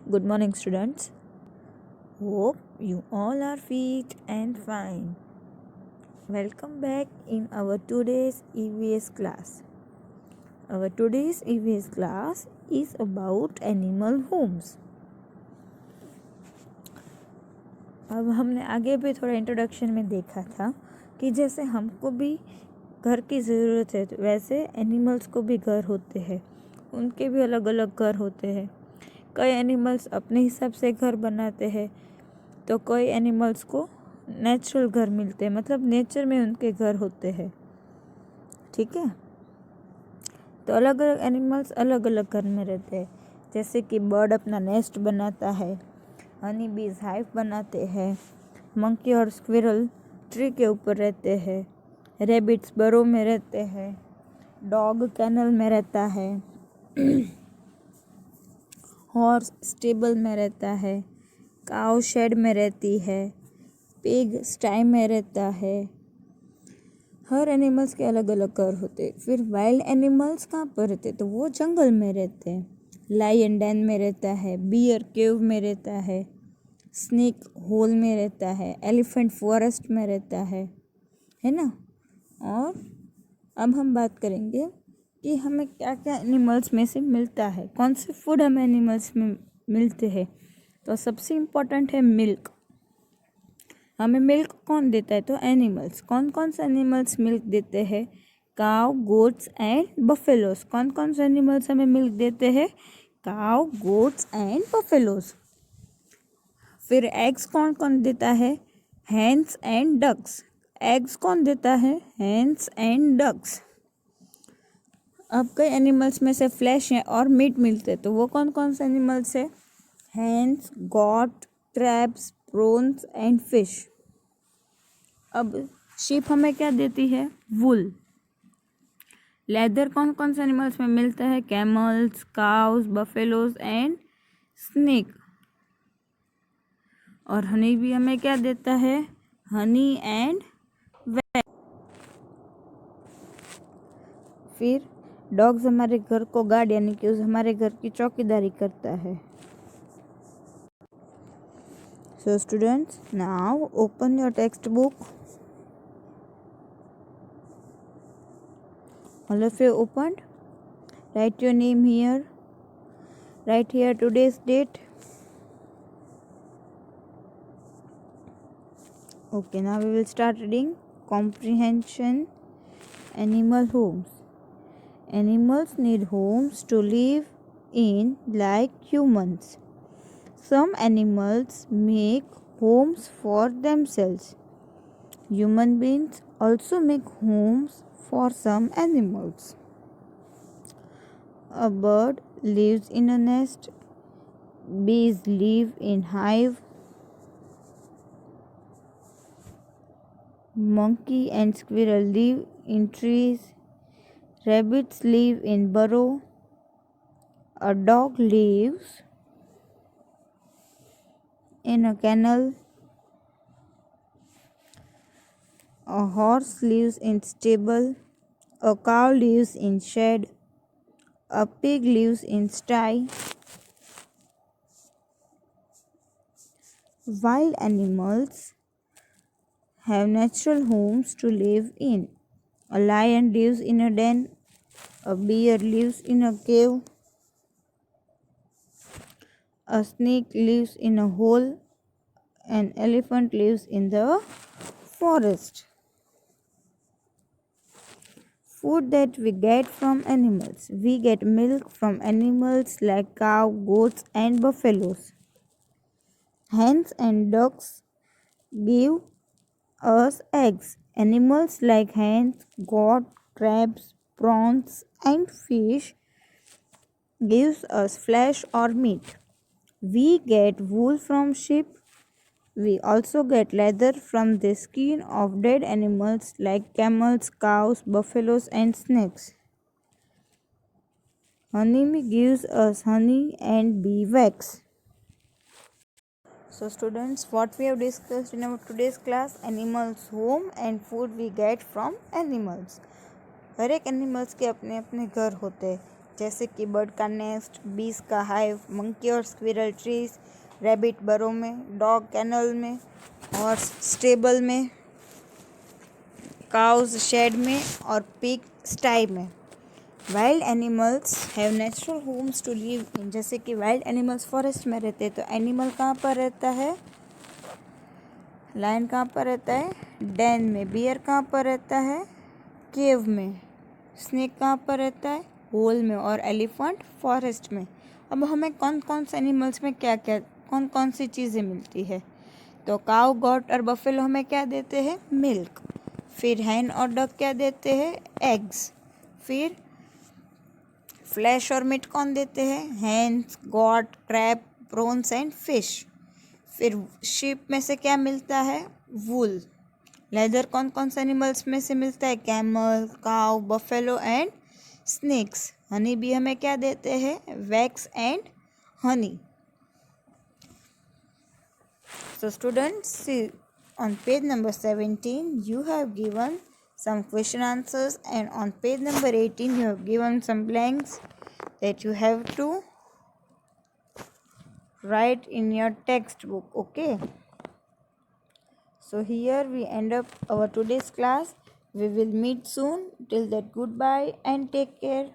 Good morning, students. Hope you all are fit and fine. Welcome back in our today's EVS class. Our today's EVS class is about animal homes. अब हमने आगे भी थोड़ा introduction में देखा था कि जैसे हमको भी घर की ज़रूरत है वैसे एनिमल्स को भी घर होते हैं, उनके भी अलग अलग घर होते हैं। कई एनिमल्स अपने हिसाब से घर बनाते हैं तो कई एनिमल्स को नेचुरल घर मिलते हैं, मतलब नेचर में उनके घर होते हैं। ठीक है, तो अलग अलग एनिमल्स अलग अलग घर में रहते हैं। जैसे कि बर्ड अपना नेस्ट बनाता है, हनी बीज हाइव बनाते हैं, मंकी और स्क्विरल ट्री के ऊपर रहते हैं, रैबिट्स बरो में रहते हैं, डॉग कैनल में रहता है, हॉर्स स्टेबल में रहता है, काऊ शेड में रहती है, पिग स्टाई में रहता है। हर एनिमल्स के अलग अलग घर होते। फिर वाइल्ड एनिमल्स कहाँ पर रहते? तो वो जंगल में रहते हैं। लायन डेन में रहता है, बियर केव में रहता है, स्नेक होल में रहता है, एलिफेंट फॉरेस्ट में रहता है ना। और अब हम बात करेंगे कि हमें क्या क्या एनिमल्स में से मिलता है, कौन से फूड हमें एनिमल्स में मिलते हैं। तो सबसे इम्पोर्टेंट है मिल्क। हमें मिल्क कौन देता है? तो एनिमल्स। कौन कौन से एनिमल्स मिल्क देते हैं? काव, गोट्स एंड बफेलोस। कौन कौन से एनिमल्स हमें मिल्क देते हैं? काव, गोट्स एंड बफेलोस। फिर एग्स कौन कौन देता है? Hens and ducks. एग्स कौन देता है? Hens and ducks. अब कई एनिमल्स में से फ्लैश है और मीट मिलते हैं, तो वो कौन कौन से एनिमल्स है? Hens, goat, crabs, prawns and fish. अब शीप हमें क्या देती है? वुल। लेदर कौन कौन से एनिमल्स में मिलता है? Camels, cows, buffaloes and snake. और हनी भी हमें क्या देता है? Honey and wax. फिर डॉग्स हमारे घर को गार्ड यानी कि हमारे घर की चौकीदारी करता है। So students, now open your textbook. All of you opened? Write your name here. Write here today's date. Okay, now we will start reading comprehension. Animal homes. Animals need homes to live in like humans. Some animals make homes for themselves. Human beings also make homes for some animals. A bird lives in a nest. Bees live in hive. Monkey and squirrel live in trees. Rabbits live in burrow. A dog lives in a kennel. A horse lives in stable. A cow lives in shed. A pig lives in sty. Wild animals have natural homes to live in. A lion lives in a den. A bear lives in a cave. A snake lives in a hole. An elephant lives in the forest. Food that we get from animals. We get milk from animals like cow, goats and buffaloes. Hens and ducks give us eggs. Animals like hens, goat, crabs, prawns and fish gives us flesh or meat. We get wool from sheep. We also get leather from the skin of dead animals like camels, cows, buffaloes and snakes. Honey gives us honey and bee wax. So students, what we have discussed in our today's class, animals home and food we get from animals. हर एक animals के अपने अपने घर होते हैं, जैसे कि bird का नेस्ट, बीज का हाइव, मंकी और स्क्विरल ट्रीज, रैबिट बरो में, डॉग कैनल में और स्टेबल में, काउज शेड में और पिग स्टाई में। Wild animals have natural homes to live in, जैसे कि वाइल्ड एनिमल्स फॉरेस्ट में रहते हैं, तो एनिमल कहाँ पर रहता है? लायन कहाँ पर रहता है? डेन में। बियर कहाँ पर रहता है? केव में। स्नेक कहाँ पर रहता है? होल में। और एलिफेंट फॉरेस्ट में। अब हमें कौन कौन से एनिमल्स में क्या क्या कौन कौन सी चीज़ें मिलती है? तो काउ, गॉट और बफेलो हमें क्या देते हैं? मिल्क। फिर हैन और डक क्या देते हैं? एग्स। फिर फ्लैश और मीट कौन देते हैं? Hens, goat, crab, prawns and fish. फिर शीप में से क्या मिलता है? वूल। लेदर कौन कौन से एनिमल्स में से मिलता है? Camel, cow, buffalo and snacks. Honey भी हमें क्या देते हैं? Wax and honey. So students, see on page number 17 you have given some question answers, and on page number 18 you have given some blanks that you have to write in your textbook. Okay, so here we end up our today's class. We will meet soon. Till that, goodbye and take care.